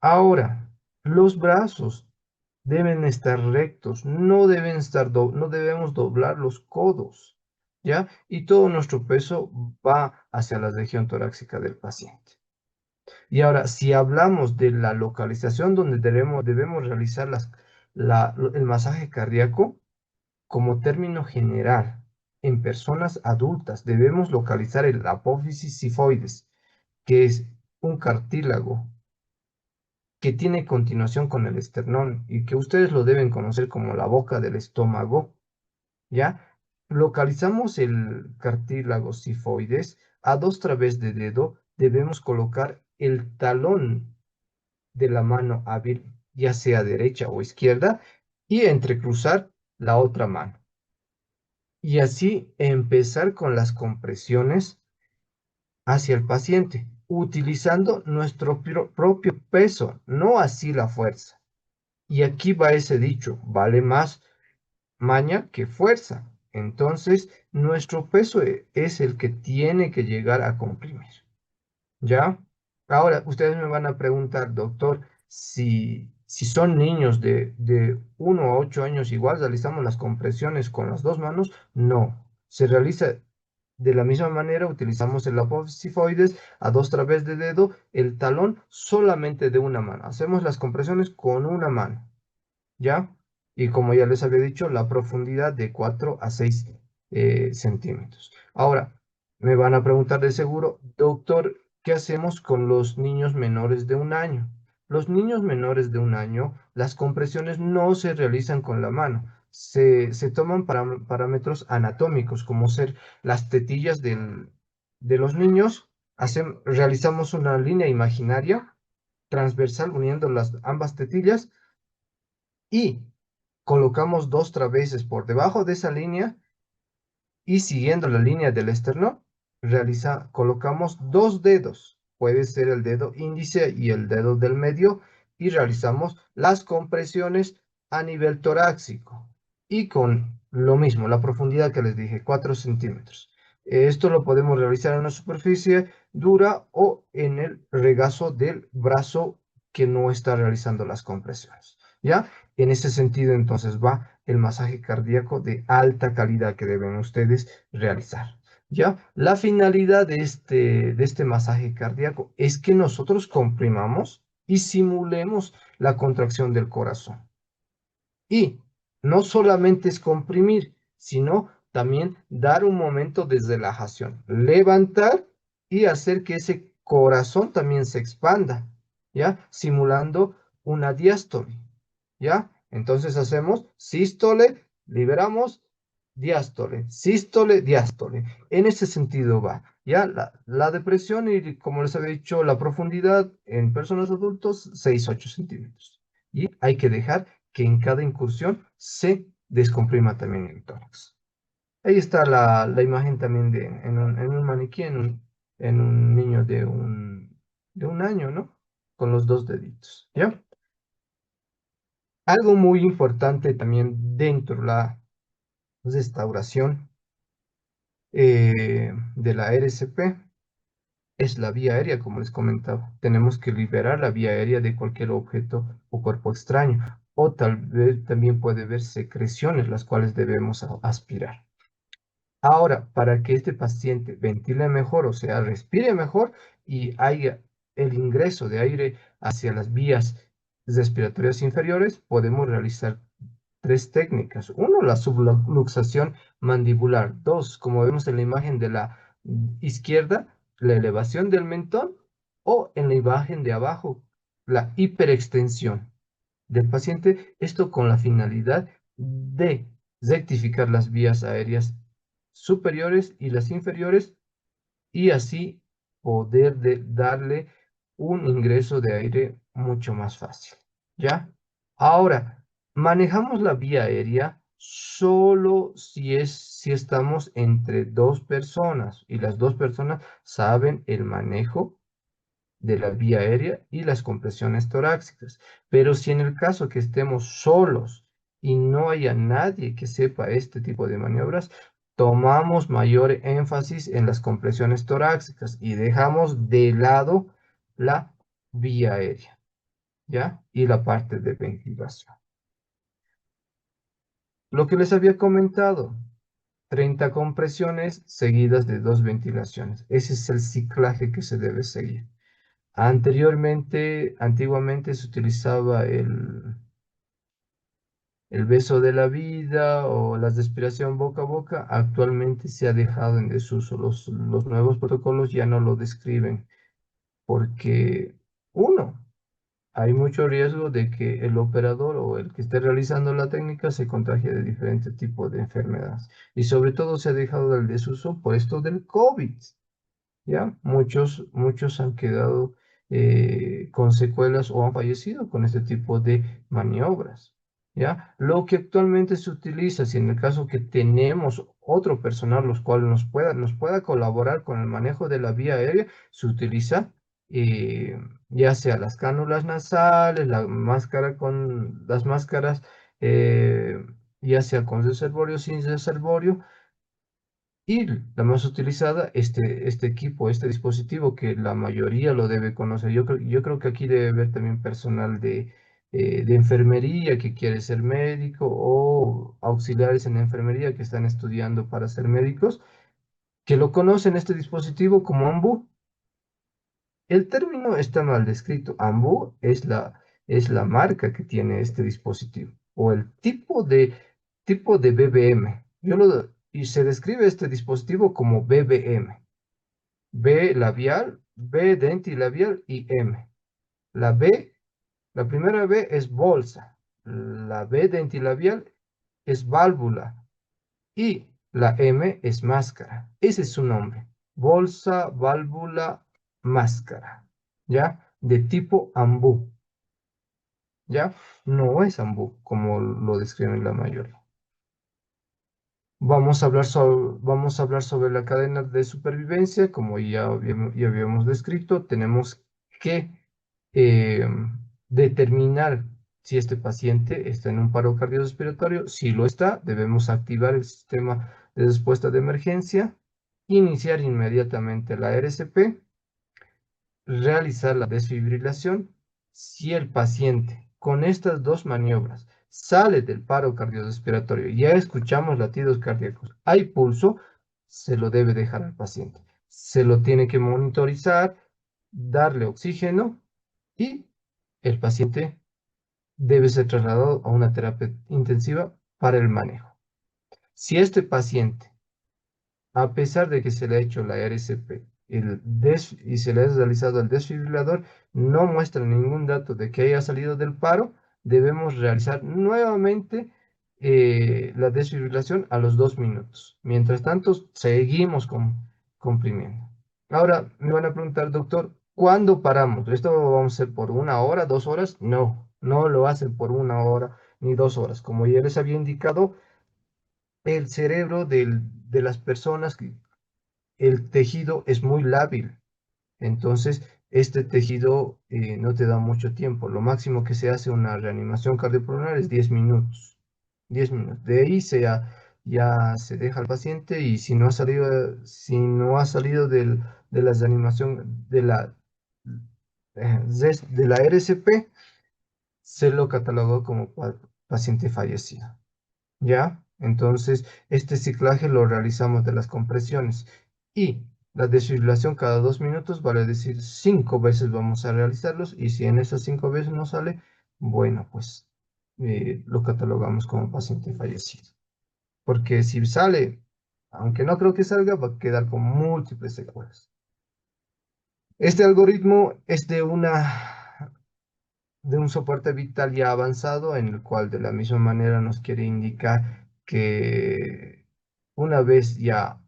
Ahora, los brazos deben estar rectos, no debemos doblar los codos. ¿Ya? Y todo nuestro peso va hacia la región torácica del paciente. Y ahora, si hablamos de la localización donde debemos realizar el masaje cardíaco, como término general, en personas adultas debemos localizar el apófisis sifoides, que es un cartílago que tiene continuación con el esternón y que ustedes lo deben conocer como la boca del estómago, ¿ya? Localizamos el cartílago sifoides a 2 través de dedo, debemos colocar el talón de la mano hábil, ya sea derecha o izquierda, y entrecruzar la otra mano. Y así empezar con las compresiones hacia el paciente, utilizando nuestro propio peso, no así la fuerza. Y aquí va ese dicho, vale más maña que fuerza. Entonces, nuestro peso es el que tiene que llegar a comprimir. ¿Ya? Ahora, ustedes me van a preguntar, doctor, si son niños de 1 a 8 años, igual realizamos las compresiones con las 2 manos. No, se realiza de la misma manera, utilizamos el apófisis sifoides a 2 través de dedo, el talón solamente de una mano. Hacemos las compresiones con una mano, ¿ya? Y como ya les había dicho, la profundidad de 4 a 6 centímetros. Ahora, me van a preguntar de seguro, doctor, ¿qué hacemos con los niños menores de 1 año? Los niños menores de 1 año, las compresiones no se realizan con la mano. Se toman parámetros anatómicos, como ser las tetillas de los niños. Realizamos una línea imaginaria transversal uniendo ambas tetillas y colocamos 2 traveses por debajo de esa línea y siguiendo la línea del esternón, colocamos 2 dedos, puede ser el dedo índice y el dedo del medio, y realizamos las compresiones a nivel torácico. Y con lo mismo, la profundidad que les dije, 4 centímetros. Esto lo podemos realizar en una superficie dura o en el regazo del brazo que no está realizando las compresiones. ¿Ya? En ese sentido, entonces, va el masaje cardíaco de alta calidad que deben ustedes realizar. ¿Ya? La finalidad de este masaje cardíaco es que nosotros comprimamos y simulemos la contracción del corazón. Y no solamente es comprimir, sino también dar un momento de relajación, levantar y hacer que ese corazón también se expanda, ¿ya? Simulando una diástole, ¿ya? Entonces hacemos sístole, liberamos, sístole, diástole. En ese sentido va, ¿ya? La depresión y, como les había dicho, la profundidad en personas adultos, 6-8 centímetros. Y hay que dejar que en cada incursión se descomprima también el tórax. Ahí está la imagen también en un maniquí, en un niño de un año, ¿no? Con los dos deditos, ¿ya? Algo muy importante también dentro de la restauración de la RCP es la vía aérea, como les comentaba. Tenemos que liberar la vía aérea de cualquier objeto o cuerpo extraño, o tal vez también puede haber secreciones, las cuales debemos aspirar. Ahora, para que este paciente ventile mejor, o sea, respire mejor y haya el ingreso de aire hacia las vías respiratorias inferiores, podemos realizar tres técnicas. Uno, la subluxación mandibular. Dos, como vemos en la imagen de la izquierda, la elevación del mentón, o en la imagen de abajo, la hiperextensión del paciente. Esto con la finalidad de rectificar las vías aéreas superiores y las inferiores y así poder darle un ingreso de aire mucho más fácil, ¿ya? Ahora, manejamos la vía aérea solo si estamos entre dos personas y las dos personas saben el manejo de la vía aérea y las compresiones torácicas. Pero si en el caso que estemos solos y no haya nadie que sepa este tipo de maniobras, tomamos mayor énfasis en las compresiones torácicas y dejamos de lado la vía aérea, ¿ya? Y la parte de ventilación. Lo que les había comentado, 30 compresiones seguidas de 2 ventilaciones. Ese es el ciclaje que se debe seguir. Antiguamente se utilizaba el beso de la vida o la respiración boca a boca. Actualmente se ha dejado en desuso. Los nuevos protocolos ya no lo describen porque, uno, hay mucho riesgo de que el operador o el que esté realizando la técnica se contagie de diferentes tipos de enfermedades. Y sobre todo se ha dejado del desuso por esto del COVID. ¿Ya? Muchos han quedado con secuelas o han fallecido con este tipo de maniobras, ¿ya? Lo que actualmente se utiliza, si en el caso que tenemos otro personal, los cuales nos pueda colaborar con el manejo de la vía aérea, se utiliza ya sea las cánulas nasales, la máscara con las máscaras, ya sea con reservorio, sin reservorio, y la más utilizada, este equipo, este dispositivo que la mayoría lo debe conocer. Yo creo que aquí debe haber también personal de enfermería que quiere ser médico o auxiliares en enfermería que están estudiando para ser médicos, que lo conocen este dispositivo como AMBU. El término está mal descrito. AMBU es la marca que tiene este dispositivo o el tipo de BBM. Y se describe este dispositivo como BBM. B labial, B dentilabial y M. La B, la primera B es bolsa. La B dentilabial es válvula. Y la M es máscara. Ese es su nombre. Bolsa, válvula, máscara. ¿Ya? De tipo ambú. ¿Ya? No es ambú como lo describen la mayoría. Vamos a hablar sobre la cadena de supervivencia, como ya habíamos descrito. Tenemos que eh, determinar si este paciente está en un paro cardiorrespiratorio. Si lo está, debemos activar el sistema de respuesta de emergencia, iniciar inmediatamente la RCP, realizar la desfibrilación. Si el paciente con estas dos maniobras sale del paro cardiorrespiratorio, ya escuchamos latidos cardíacos, hay pulso, se lo debe dejar al paciente. Se lo tiene que monitorizar, darle oxígeno y el paciente debe ser trasladado a una terapia intensiva para el manejo. Si este paciente, a pesar de que se le ha hecho la RCP y se le ha realizado el desfibrilador, no muestra ningún dato de que haya salido del paro, debemos realizar nuevamente la desfibrilación a los 2 minutos. Mientras tanto, seguimos comprimiendo. Ahora, me van a preguntar, doctor, ¿cuándo paramos? ¿Esto lo vamos a hacer por 1 hora, 2 horas? No, no lo hacen por 1 hora ni 2 horas. Como ya les había indicado, el cerebro de las personas, el tejido es muy lábil. Entonces, este tejido no te da mucho tiempo. Lo máximo que se hace una reanimación cardiopulmonar es 10 minutos. 10 minutos. De ahí ya se deja al paciente y si no ha salido de la reanimación de la RCP, se lo catalogó como paciente fallecido. ¿Ya? Entonces, este ciclaje lo realizamos de las compresiones y la desfibrilación cada 2 minutos, vale decir 5 veces vamos a realizarlos y si en esas 5 veces no sale, bueno, pues lo catalogamos como paciente fallecido. Porque si sale, aunque no creo que salga, va a quedar con múltiples secuelas. Este algoritmo es de un soporte vital ya avanzado, en el cual de la misma manera nos quiere indicar que una vez ya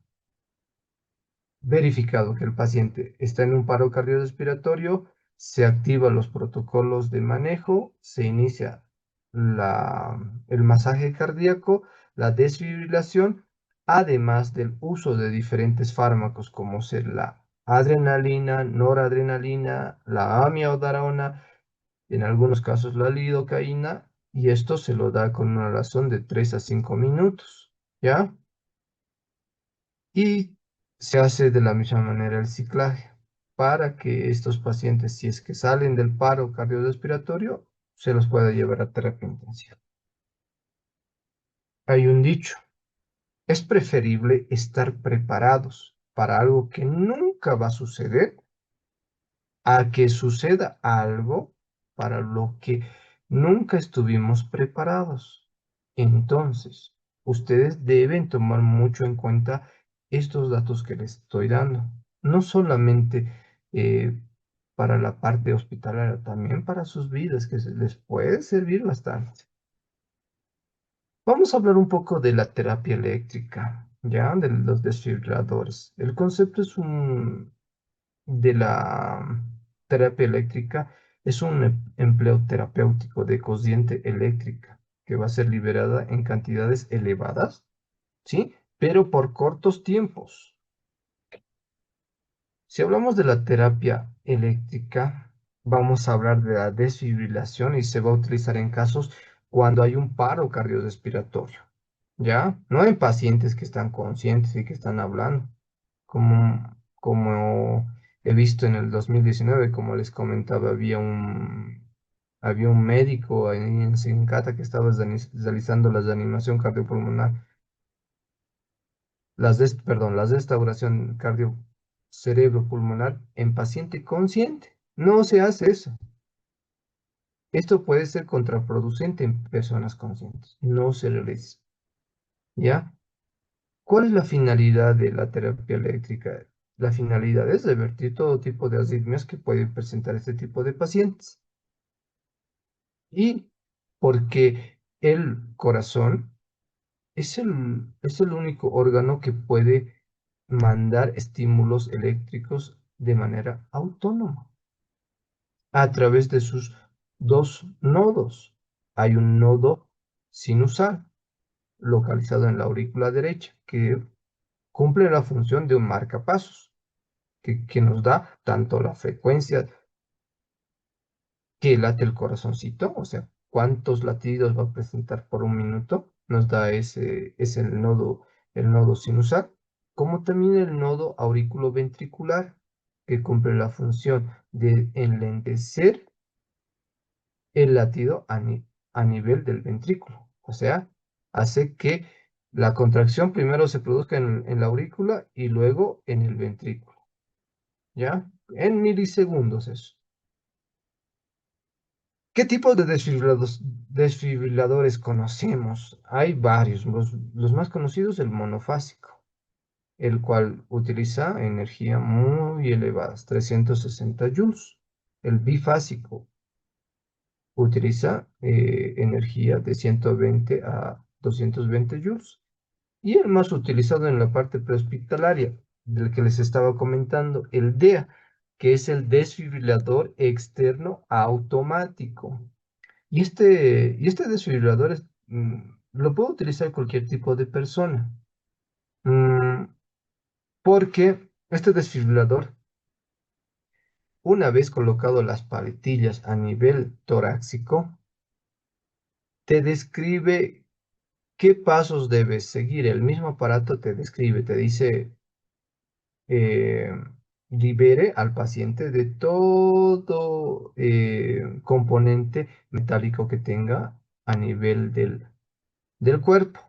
verificado que el paciente está en un paro cardiorrespiratorio, se activan los protocolos de manejo, se inicia el masaje cardíaco, la desfibrilación, además del uso de diferentes fármacos como ser la adrenalina, noradrenalina, la amiodarona, en algunos casos la lidocaína, y esto se lo da con una razón de 3 a 5 minutos, ¿ya? Y se hace de la misma manera el ciclaje para que estos pacientes, si es que salen del paro cardiorrespiratorio, se los pueda llevar a terapia intensiva. Hay un dicho, es preferible estar preparados para algo que nunca va a suceder a que suceda algo para lo que nunca estuvimos preparados. Entonces, ustedes deben tomar mucho en cuenta estos datos que les estoy dando, no solamente para la parte hospitalaria, también para sus vidas, que les puede servir bastante. Vamos a hablar un poco de la terapia eléctrica, ¿ya? De los desfibriladores. El concepto de la terapia eléctrica es un empleo terapéutico de corriente eléctrica que va a ser liberada en cantidades elevadas, ¿sí? Pero por cortos tiempos. Si hablamos de la terapia eléctrica, vamos a hablar de la desfibrilación y se va a utilizar en casos cuando hay un paro cardiorrespiratorio, ¿ya? No en pacientes que están conscientes y que están hablando, como he visto en el 2019, como les comentaba, había un médico ahí en Sencata que estaba realizando la reanimación cardiopulmonar, la restauración cerebro-pulmonar en paciente consciente. No se hace eso. Esto puede ser contraproducente en personas conscientes. No se realiza. ¿Ya? ¿Cuál es la finalidad de la terapia eléctrica? La finalidad es revertir todo tipo de arritmias que pueden presentar este tipo de pacientes. Y porque el corazón es el único órgano que puede mandar estímulos eléctricos de manera autónoma a través de sus dos nodos. Hay un nodo sinusal localizado en la aurícula derecha que cumple la función de un marcapasos que nos da tanto la frecuencia que late el corazoncito, o sea, cuántos latidos va a presentar por un minuto, nos da es el nodo sinusal, como también el nodo auriculoventricular, que cumple la función de enlentecer el latido a nivel del ventrículo, o sea, hace que la contracción primero se produzca en la aurícula y luego en el ventrículo, ¿ya? En milisegundos eso. ¿Qué tipo de desfibriladores conocemos? Hay varios. Los más conocidos, el monofásico, el cual utiliza energía muy elevada, 360 joules. El bifásico utiliza energía de 120 a 220 joules. Y el más utilizado en la parte prehospitalaria, del que les estaba comentando, el DEA, que es el desfibrilador externo automático. Y este desfibrilador lo puede utilizar cualquier tipo de persona, mm, porque este desfibrilador, una vez colocado las paletillas a nivel torácico, te describe qué pasos debes seguir. El mismo aparato te describe, te dice, eh, libere al paciente de todo componente metálico que tenga a nivel del cuerpo.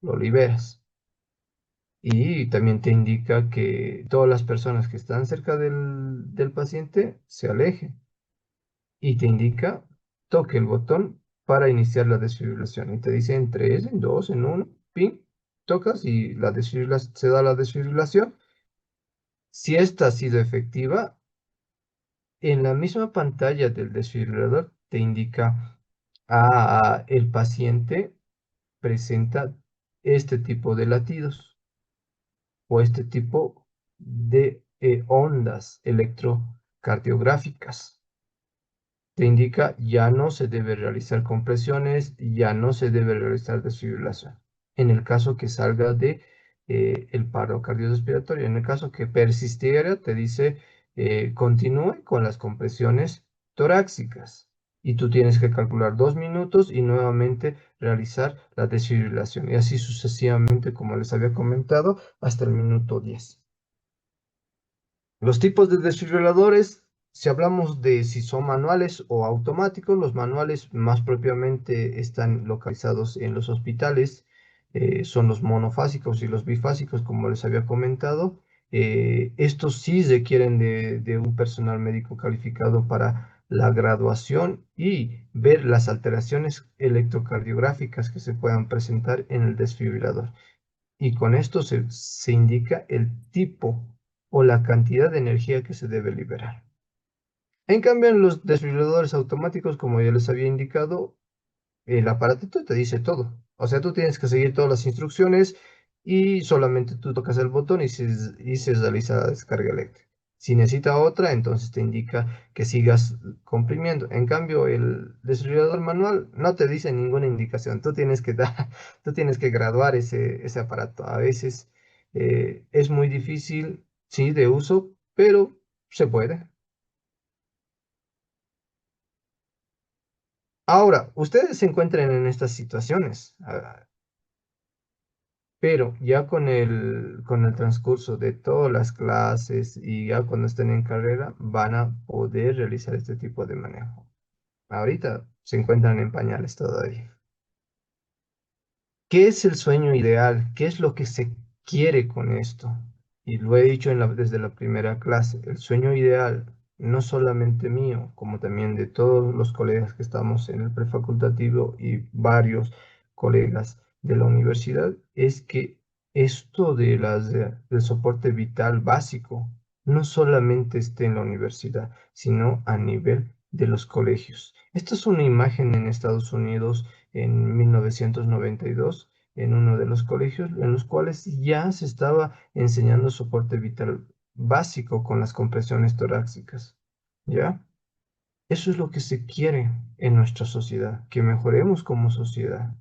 Lo liberas. Y también te indica que todas las personas que están cerca del paciente se alejen. Y te indica, toque el botón para iniciar la desfibrilación. Y te dice en 3, en 2, en 1, pin, tocas y se da la desfibrilación. Si esta ha sido efectiva, en la misma pantalla del desfibrilador te indica, el paciente presenta este tipo de latidos o este tipo de ondas electrocardiográficas. Te indica ya no se debe realizar compresiones, ya no se debe realizar desfibrilación. En el caso que salga de el paro cardiorrespiratorio, en el caso que persistiera, te dice continúe con las compresiones torácicas. Y tú tienes que calcular 2 minutos y nuevamente realizar la desfibrilación. Y así sucesivamente, como les había comentado, hasta el minuto 10. Los tipos de desfibriladores, si hablamos de si son manuales o automáticos, los manuales más propiamente están localizados en los hospitales, son los monofásicos y los bifásicos, como les había comentado. Estos sí requieren de un personal médico calificado para la graduación y ver las alteraciones electrocardiográficas que se puedan presentar en el desfibrilador. Y con esto se indica el tipo o la cantidad de energía que se debe liberar. En cambio, en los desfibriladores automáticos, como ya les había indicado, el aparatito te dice todo. O sea, tú tienes que seguir todas las instrucciones y solamente tú tocas el botón y se realiza la descarga eléctrica. Si necesita otra, entonces te indica que sigas comprimiendo. En cambio, el desfibrilador manual no te dice ninguna indicación. Tú tienes que tú tienes que graduar ese aparato. A veces es muy difícil, sí, de uso, pero se puede. Ahora, ustedes se encuentran en estas situaciones. Pero ya con el transcurso de todas las clases y ya cuando estén en carrera, van a poder realizar este tipo de manejo. Ahorita se encuentran en pañales todavía. ¿Qué es el sueño ideal? ¿Qué es lo que se quiere con esto? Y lo he dicho desde la primera clase. El sueño ideal, no solamente mío, como también de todos los colegas que estamos en el prefacultativo y varios colegas de la universidad, es que esto del soporte vital básico no solamente esté en la universidad, sino a nivel de los colegios. Esta es una imagen en Estados Unidos en 1992 en uno de los colegios en los cuales ya se estaba enseñando soporte vital básico con las compresiones torácicas. ¿Ya? Eso es lo que se quiere en nuestra sociedad, que mejoremos como sociedad.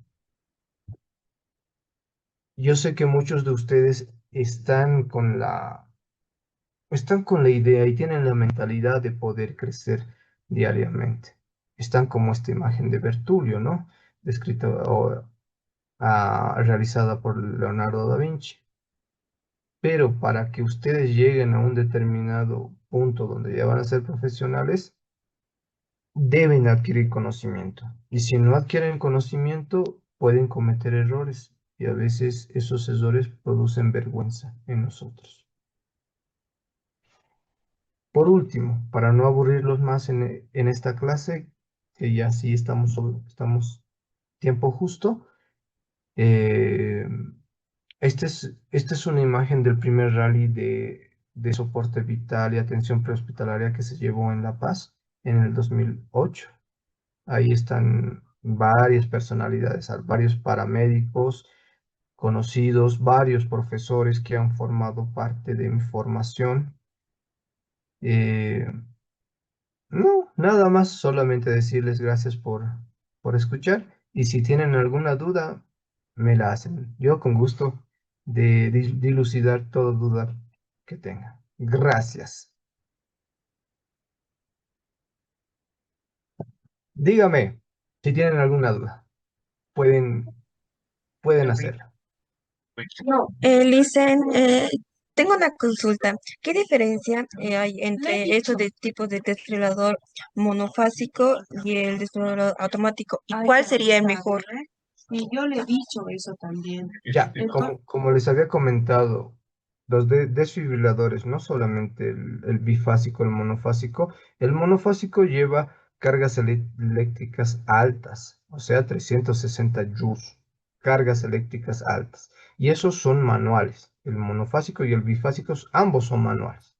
Yo sé que muchos de ustedes están con la idea y tienen la mentalidad de poder crecer diariamente. Están como esta imagen de Bertulio, ¿no? Descrita realizada por Leonardo da Vinci. Pero para que ustedes lleguen a un determinado punto donde ya van a ser profesionales, deben adquirir conocimiento. Y si no adquieren conocimiento, pueden cometer errores. Y a veces esos errores producen vergüenza en nosotros. Por último, para no aburrirlos más en esta clase, que ya sí estamos tiempo justo. Esta es una imagen del primer rally de soporte vital y atención prehospitalaria que se llevó en La Paz en el 2008. Ahí están varias personalidades, varios paramédicos conocidos, varios profesores que han formado parte de mi formación. Eh, no, nada más, solamente decirles gracias por escuchar y si tienen alguna duda, me la hacen. Yo con gusto de dilucidar toda duda que tengan. Gracias. Dígame si tienen alguna duda. Pueden hacerlo. Licen, tengo una consulta. ¿Qué diferencia hay entre estos tipos de desfibrilador monofásico y el desfibrilador automático? ¿Y cuál sería el mejor? Y yo le he dicho eso también. Ya, como les había comentado, los desfibriladores, no solamente el bifásico, el monofásico lleva cargas eléctricas altas, o sea, 360 joules, cargas eléctricas altas, y esos son manuales. El monofásico y el bifásico, ambos son manuales.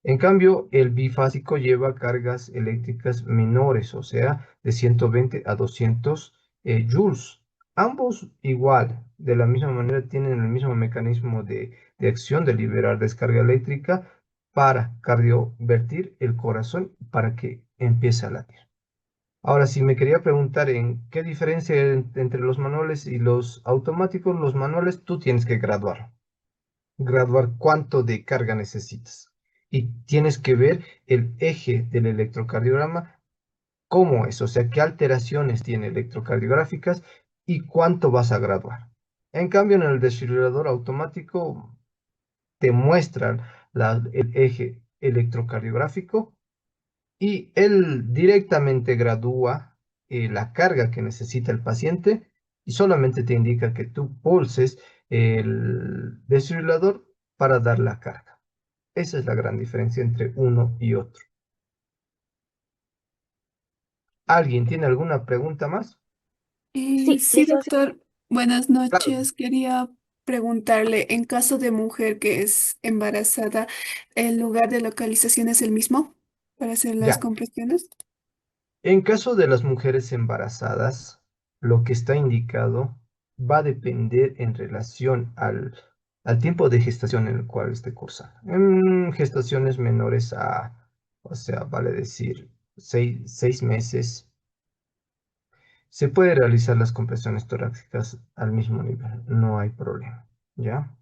En cambio, el bifásico lleva cargas eléctricas menores, o sea, de 120 a 200 joules. Ambos igual, de la misma manera, tienen el mismo mecanismo de acción de liberar descarga eléctrica para cardiovertir el corazón para que empiece a latir. Ahora, si me quería preguntar en qué diferencia hay entre los manuales y los automáticos, los manuales tú tienes que graduar cuánto de carga necesitas. Y tienes que ver el eje del electrocardiograma, cómo es, o sea, qué alteraciones tiene electrocardiográficas y cuánto vas a graduar. En cambio, en el desfibrilador automático te muestran el eje electrocardiográfico y él directamente gradúa la carga que necesita el paciente y solamente te indica que tú pulses el desfibrilador para dar la carga. Esa es la gran diferencia entre uno y otro. ¿Alguien tiene alguna pregunta más? Sí, Sí, doctor. Buenas Claro. noches. Quería preguntarle, en caso de mujer que es embarazada, ¿el lugar de localización es el mismo para hacer las Ya. compresiones? En caso de las mujeres embarazadas, lo que está indicado va a depender en relación al tiempo de gestación en el cual esté cursando. En gestaciones menores o sea, vale decir, 6 meses, se puede realizar las compresiones torácicas al mismo nivel, no hay problema, ¿ya?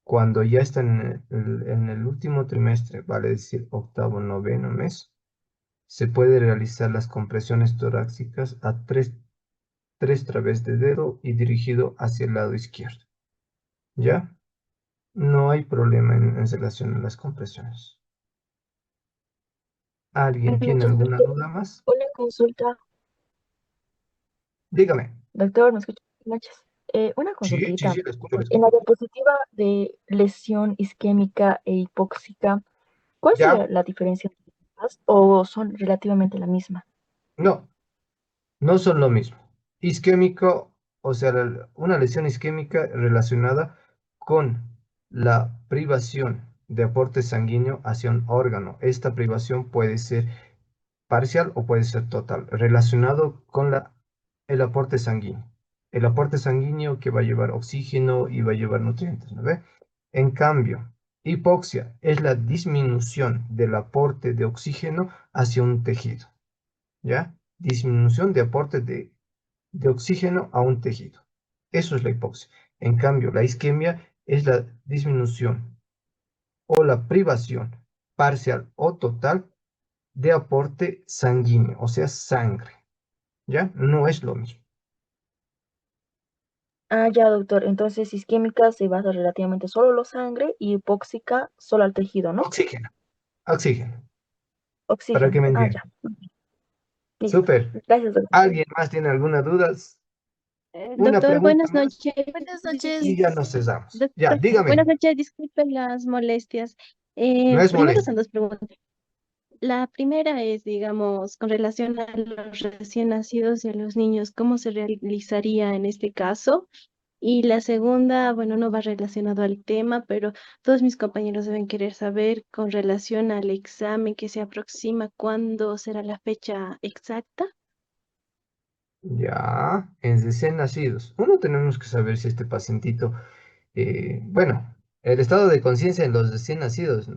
Cuando ya están en el último trimestre, vale decir, octavo, noveno mes, se puede realizar las compresiones torácicas a tres través de dedo y dirigido hacia el lado izquierdo. ¿Ya? No hay problema en relación a las compresiones. ¿Alguien tiene alguna duda más? Una consulta, Dígame. doctor, ¿me escucha? Buenas noches. Una Sí, sí, consultita. sí, la escucho, la En la escucho. diapositiva de lesión isquémica e hipóxica, ¿cuál sería ¿Ya? la diferencia entre ambas o son relativamente la misma? No, no son lo mismo. Isquémico, o sea, una lesión isquémica relacionada con la privación de aporte sanguíneo hacia un órgano. Esta privación puede ser parcial o puede ser total, relacionado con el aporte sanguíneo. El aporte sanguíneo que va a llevar oxígeno y va a llevar nutrientes, ¿no ve? En cambio, hipoxia es la disminución del aporte de oxígeno hacia un tejido, ¿ya? Disminución de aporte de oxígeno a un tejido. Eso es la hipoxia. En cambio, la isquemia es la disminución o la privación parcial o total de aporte sanguíneo, o sea, sangre, ¿ya? No es lo mismo. Ah, ya, doctor. Entonces, isquémica se basa relativamente solo en la sangre y hipóxica solo al tejido, ¿no? Oxígeno, oxígeno, para que Oxígeno. me Ah, ya. entiendan. Listo. Súper. Gracias, doctor. ¿Alguien más tiene alguna duda? Una Doctor, pregunta buenas más noches. y ya nos cesamos. Ya, Doctor, buenas dígame, noches. Disculpen las molestias. no es Primero son molestia. dos preguntas. La primera es, digamos, con relación a los recién nacidos y a los niños, ¿cómo se realizaría en este caso? Y la segunda, bueno, no va relacionado al tema, pero todos mis compañeros deben querer saber con relación al examen que se aproxima, ¿cuándo será la fecha exacta? Ya, en recién nacidos. Uno tenemos que saber si este pacientito, bueno, el estado de conciencia en los recién nacidos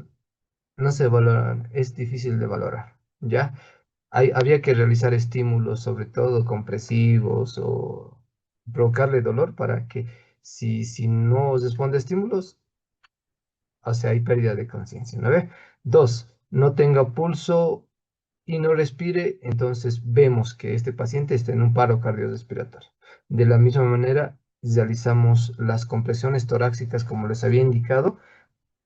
no se valoran, es difícil de valorar, ¿ya? Habría que realizar estímulos, sobre todo compresivos o provocarle dolor para que si no responde a estímulos, o sea, hay pérdida de conciencia, ¿no ve? Dos, no tenga pulso y no respire, entonces vemos que este paciente está en un paro cardiorrespiratorio. De la misma manera, realizamos las compresiones torácicas como les había indicado,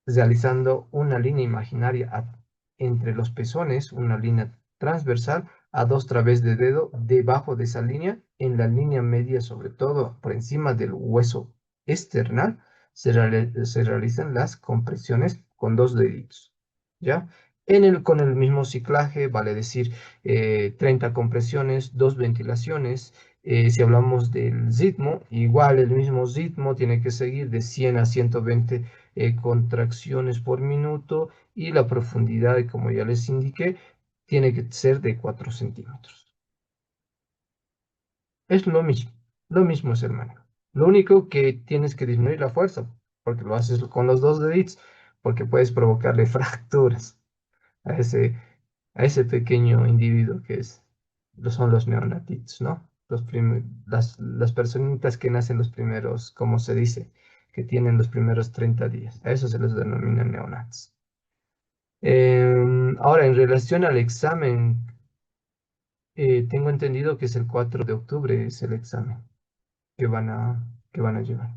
realizando una línea imaginaria entre los pezones, una línea transversal a 2 través de dedo debajo de esa línea, en la línea media, sobre todo por encima del hueso esternal, se realizan las compresiones con 2 deditos, ¿ya? Con el mismo ciclaje, vale decir, 30 compresiones, 2 ventilaciones. Si hablamos del ritmo, igual el mismo ritmo tiene que seguir de 100 a 120 contracciones por minuto, y la profundidad, como ya les indiqué, tiene que ser de 4 centímetros. Es lo mismo es el manejo. Lo único que tienes que disminuir la fuerza, porque lo haces con los 2 deditos, porque puedes provocarle fracturas a ese pequeño individuo son los neonatitos, ¿no? Las personitas que nacen los primeros, como se dice, que tienen los primeros 30 días. A eso se les denomina neonatos. Ahora, en relación al examen, tengo entendido que es el 4 de octubre, es el examen que van a llevar.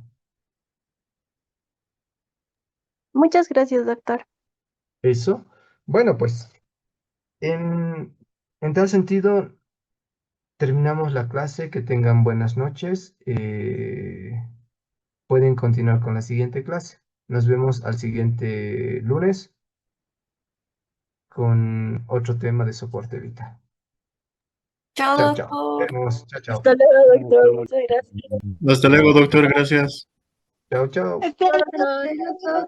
Muchas gracias, doctor. Eso. Bueno, pues, en tal sentido, terminamos la clase. Que tengan buenas noches. Pueden continuar con la siguiente clase. Nos vemos al siguiente lunes con otro tema de soporte vital. Chao, chao. Nos vemos. Chao, chao. Hasta luego, doctor. Muchas gracias. Hasta luego, doctor. Gracias. Chao, chao. Doctor.